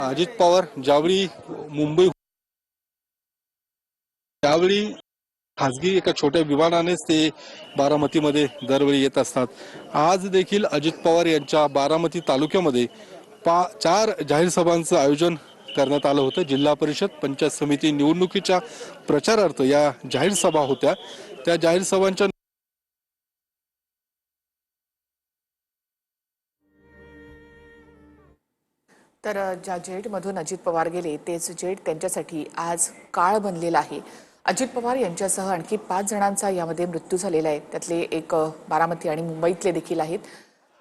अजित पवार ज्यावेळी मुंबई त्यावेळी खासगी एका छोट्या विमानानेच ते बारामतीमध्ये दरवेळी येत असतात। आज देखील अजित पवार यांच्या बारामती तालुक्यामध्ये 4 जाहीर सभांचं आयोजन करण्यात आलं होतं। जिल्हा परिषद पंचायत समिती निवडणुकीच्या प्रचारार्थ या जाहीर सभा होत्या। त्या जाहीर सभांच्या तर ज्या जेटमधून अजित पवार गेले तेच जेट त्यांच्यासाठी आज काळ बनलेला आहे। अजित पवार यांच्यासह आणखी 5 जणांचा यामध्ये मृत्यू झालेला आहे। त्यातले एक बारामती आणि मुंबईतले देखील आहेत।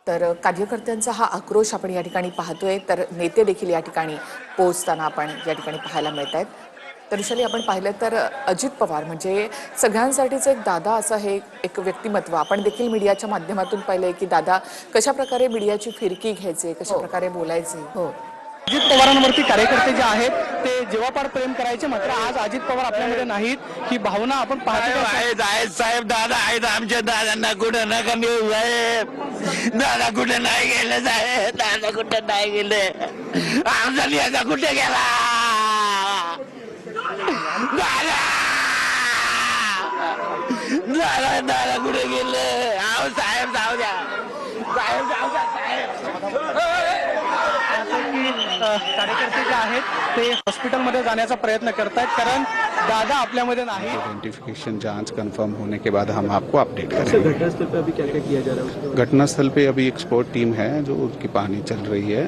तर कार्यकर्त्यांचा हा आक्रोश आपण या ठिकाणी पाहतोय। तर नेते देखील या ठिकाणी पोहोचताना आपण या ठिकाणी पाहायला मिळत आहेत। तर विशाली आपण पाहिलं तर अजित पवार म्हणजे सगळ्यांसाठीच एक दादा असं हे एक व्यक्तिमत्व आपण देखील मीडियाच्या माध्यमातून पाहिलंय की दादा कशा प्रकारे मीडियाची फिरकी घ्यायचे, कशा प्रकारे बोलायचे। हो, अजित पवारांवरती कार्यकर्ते जे आहेत ते जीवापाड प्रेम करायचे। मात्र आज अजित पवार आपल्यामध्ये नाहीत ही भावना आपण पाहतो। आहेत साहेब, दादा आहेत आमच्या दादांना कुठं नका नेऊ साहेब, दादा कुठे नाही गेले साहेब, दादा कुठे नाही गेले, आमचा दादा कुठे गेला, दादा दादा दादा कुठे गेले, आहो साहेब जाऊ द्या, साहेब जाऊ द्या साहेब। कार्यकर्ते जे आहेत ते हॉस्पिटलमध्ये जाण्याचा प्रयत्न करतायत कारण दादा आपल्यामध्ये नाही। आइडेंटिफिकेशन जांच कंफर्म होने के बाद हम आपको अपडेट करेंगे। घटनास्थल पे अभी क्या क्या किया जा रहा है? घटनास्थल पे अभी एक्सपर्ट टीम है जो उसकी पानी चल रही है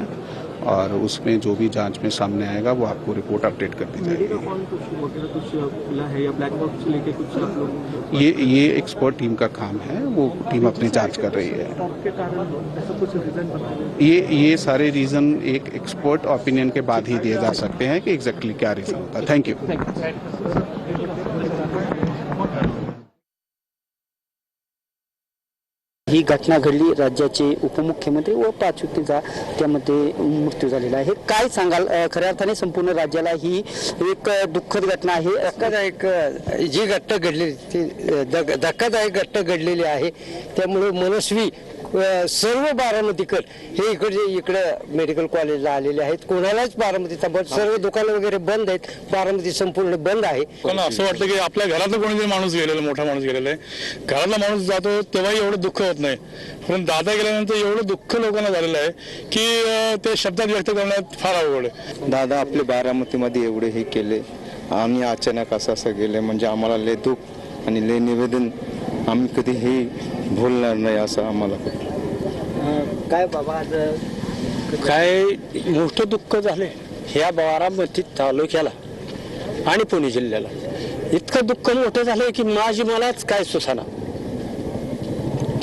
और उसमें जो भी जांच में सामने आएगा वो आपको रिपोर्ट अपडेट कर दी जाएगी। कुछ खुला है या ब्लैक बॉक्स लेके कुछ आप लोग? ये एक्सपर्ट टीम का काम है, वो टीम अपनी जांच कर रही है। के कारण ऐसा कुछ रीजन बता? ये सारे रीजन एक एक्सपर्ट ओपिनियन के बाद ही दिए जा सकते हैं कि एग्जैक्टली क्या रीजन होता है। Thank you. ही घटना घडली, राज्याचे उपमुख्यमंत्री व 5 व्यक्तींचा त्यामध्ये मृत्यू झालेला आहे। काय सांगाल, खऱ्या अर्थाने संपूर्ण राज्याला ही एक दुःखद घटना आहे। धक्कादायक जी घटना घडलेली ती धक्कादायक घटना घडलेली आहे। त्यामुळे मनस्वी सर्व बारामतीकर हे इकडे मेडिकल कॉलेजला आलेले आहेत। कोणालाच बारामतीचा बंद, सर्व दुकानं वगैरे बंद आहेत, बारामती संपूर्ण बंद आहे। पण असं वाटलं की आपल्या घरातला कोणीतरी माणूस गेलेला, मोठा माणूस गेलेला आहे। घरातला माणूस जातो तेव्हाही एवढं दुःख होत नाही, पण दादा गेल्यानंतर एवढं दुःख लोकांना झालेलं आहे की ते शब्दात व्यक्त करण्यात फार अवघड आहे। दादा आपले बारामतीमध्ये एवढे हे केले, आम्ही अचानक असं गेले म्हणजे आम्हाला लय दुःख आणि लय निवेदन, आम्ही कधी हे भूलणार नाही असं आम्हाला। काय बाबा, आज काय मोठं दुःख झाले ह्या बारामती तालुक्याला आणि पुणे जिल्ह्याला। इतकं दुःख मोठं झालंय की मलाच काय सुसाना,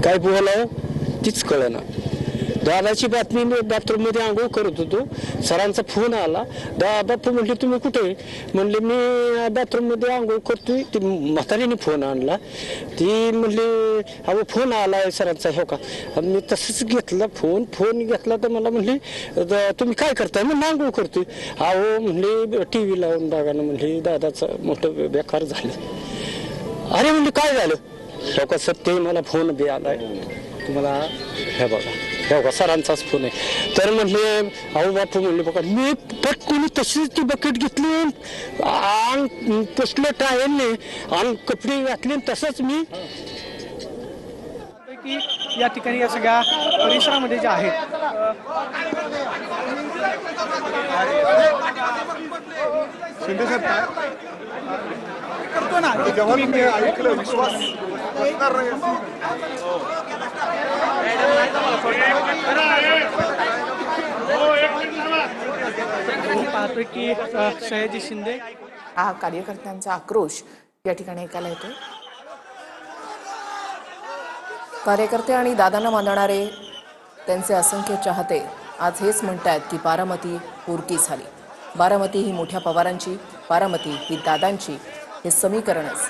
काय बोलावं तीच कळना। दादाची बातमी, मी बाथरूम मध्ये आंघोळ करत होतो, सरांचा फोन आला। बापू म्हणले तुम्ही कुठे? म्हणले मी बाथरूम मध्ये आंघोळ करतोय। ती म्हातारीने फोन आणला, ती म्हणली अहो फोन आलाय सरांचा, हो का? मी तसंच घेतला फोन घेतला तर मला म्हणली तुम्ही काय करताय? म्हणलं आंघोळ करतोय। अहो म्हणले टीव्ही लावून बघा ना, म्हणले दादाचं मोठं बेकार झालं। अरे म्हणले काय झालं? हो का सत्य, मला फोन बी आलाय तुम्हाला, हे बघा हो का सरांचाच फोन आहे। तर म्हणले अहो बापू म्हणले बघा, मी पटकन तशीच ती बकेट घेतली, अंग पुसलं टायरने आणि कपडे घातले, तसंच मी या ठिकाणी या सगळ्या परिसरामध्ये जे आहेत करतो ना विश्वास पाहतोय की सयाजी शिंदे हा कार्यकर्त्यांचा आक्रोश या ठिकाणी ऐकायला येतोय। कार्यकर्ते आणि दादांना मानणारे त्यांचे असंख्य चाहते आज हेच म्हणतात की बारामती पुरकी झाली। बारामती ही मोठ्या पवारांची, बारामती ही दादांची, हे समीकरणच।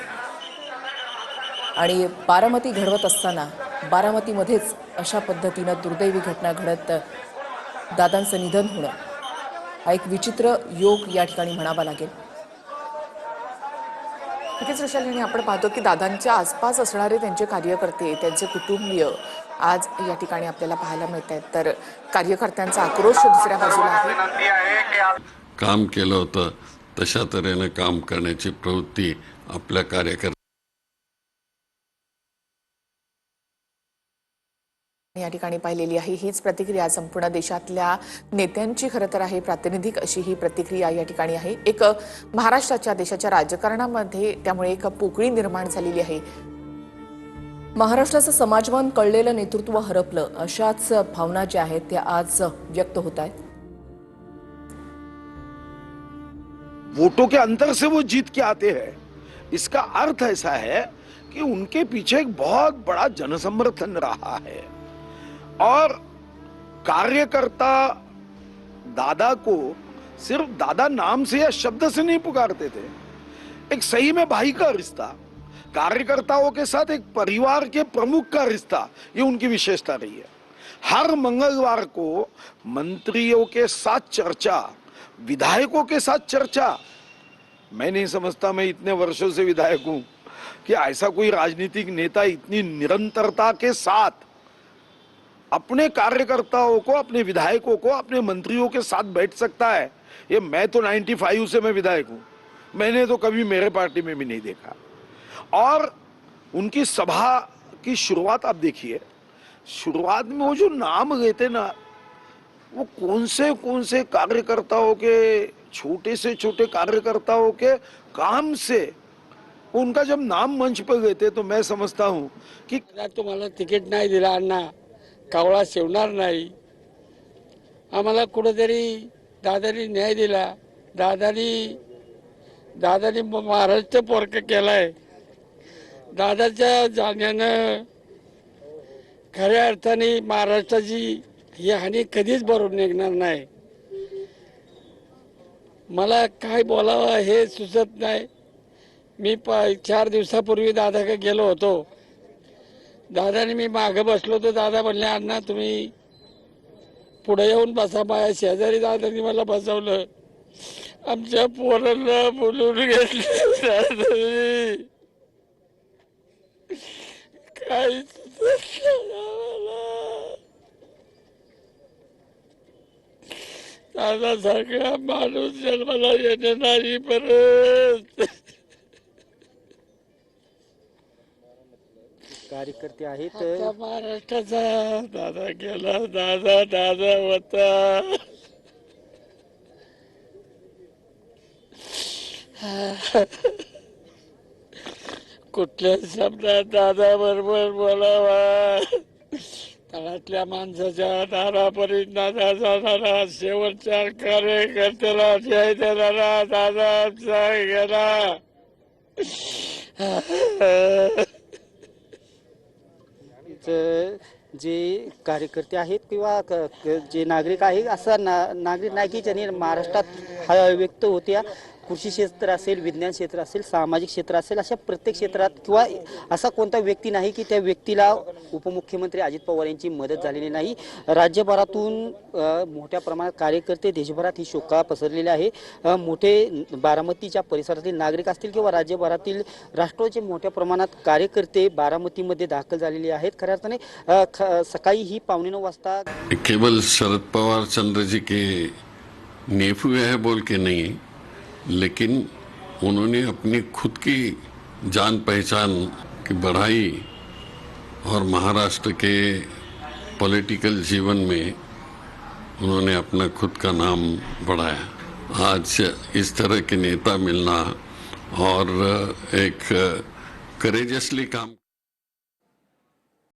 आणि बारामती घडवत असताना बारामतीमध्येच अशा पद्धतीनं दुर्दैवी घटना घडत दादांचं निधन होणं हा एक विचित्र योग या ठिकाणी म्हणावा लागेल। नक्कीच वैशाली, आपण पाहतो की दादांच्या आसपास असणारे त्यांचे कार्यकर्ते, त्यांचे कुटुंबीय आज या ठिकाणी आपल्याला पाहायला मिळत आहेत. तर कार्यकर्त्यांचा आक्रोश दुसऱ्या बाजूला आहे. काम केलं होतं तशा तऱ्हेने काम करण्याची प्रवृत्ती आपल्या कार्यकर्त्यांना या ठिकाणी पाहिलेली आहे. हीच प्रतिक्रिया संपूर्ण देशातल्या नेत्यांची खरं तर आहे. प्रातिनिधिक अशी ही प्रतिक्रिया या ठिकाणी आहे. एक महाराष्ट्राच्या देशाच्या राजकारणामध्ये त्यामुळे एक पोकळी निर्माण झालेली आहे. महाराष्ट्राचं समाजवान कळलेलं नेतृत्व हरपलं, अशाच भावना ज्या आहेत त्या आज व्यक्त होत आहेत. वोटों के अंतर से वो जीत के आते हैं. इसका अर्थ ऐसा है कि उनके पीछे एक बहुत बड़ा जनसमर्थन रहा है और कार्यकर्ता दादा को सिर्फ दादा नाम से या शब्द से नहीं पुकारते थे. एक सही में भाई का रिश्ता, कार्यकर्ताओं के साथ एक परिवार के प्रमुख का रिश्ता, ये उनकी विशेषता रही है. हर मंगलवार को मंत्रियों के साथ चर्चा, विधायकों के साथ चर्चा. मैं नहीं समझता, मैं इतने वर्षों से विधायक हूं, कि ऐसा कोई राजनीतिक नेता इतनी निरंतरता के साथ अपने कार्यकर्ताओं को, अपने विधायकों को, अपने मंत्रियों के साथ बैठ सकता है. ये मैं तो 95 से मैं विधायक हूं, मैंने तो कभी मेरे पार्टी में भी नहीं देखा. और उनकी सभा की शुरुआत आप देखिए, शुरुआत में वो जो नाम लेते ना, वो कौन से कार्यकर्ताओं के, छोटे से छोटे कार्यकर्ताओं के काम से उनका जब नाम मंच पर लेते तो मैं समझता हूं कि तुम्हाला तिकीट नाही दिला अण्णा, कावळा शिवणार नाही. आम्हाला कुठेतरी दादानी न्याय दिला. दादानी महाराष्ट्र पोरक केलाय. दादाच्या जाण्यानं खऱ्या अर्थाने महाराष्ट्राची ही हानी कधीच भरून निघणार नाही. मला काय बोलावं हे सुचत नाही. मी 4 दिवसापूर्वी दादाकडे गेलो होतो. दादाने मी मागे बसलो तर दादा म्हणले, अण्णा तुम्ही पुढे येऊन बसा. माझ्या शेजारी दादानी मला बसवलं. आमच्या पोरांना बोलून घेतलं. काय दादा सारखा माणूस जन्माला येणं नाही परत. कार्यकर्ते आहेत महाराष्ट्राचा दादा गेला. दादा होता. कुठल्या शब्दात दादा बरोबर बोलावा. तळातल्या माणसाच्या दारापर्यंत दादा जाणारा, शेवटच्या कार्यकर्त्याला जय देणारा दादा गेला. जे कार्यकर्ते आहेत किंवा जे नागरिक आहेत, असा नागरिक नाही की ज्यांनी महाराष्ट्रात व्यक्त होत्या. कृषी क्षेत्र असेल, विज्ञान क्षेत्र असेल, सामाजिक क्षेत्र असेल, अशा प्रत्येक क्षेत्रात किंवा असा कोणता व्यक्ती नाही की त्या व्यक्तीला उपमुख्यमंत्री अजित पवार यांची मदत झालेली नाही. राज्यभरातून मोठ्या प्रमाणात कार्यकर्ते, देशभरात ही शोका पसरलेली आहे. मोठे बारामतीच्या परिसरातील नागरिक असतील किंवा राज्यभरातील राष्ट्राचे मोठ्या प्रमाणात कार्यकर्ते बारामतीमध्ये दाखल झालेले आहेत. खऱ्या अर्थाने सकाळी ही 9:15 वाजता केवल शरद पवार चंद्र जी के नेफ्यू है बोल के नहीं, लेकिन उन्होंने अपनी खुद की जान पहचान की बढ़ाई और महाराष्ट्र के पॉलिटिकल जीवन में उन्होंने अपना खुद का नाम बढ़ाया. आज इस तरह के नेता मिलना और एक करेजसली काम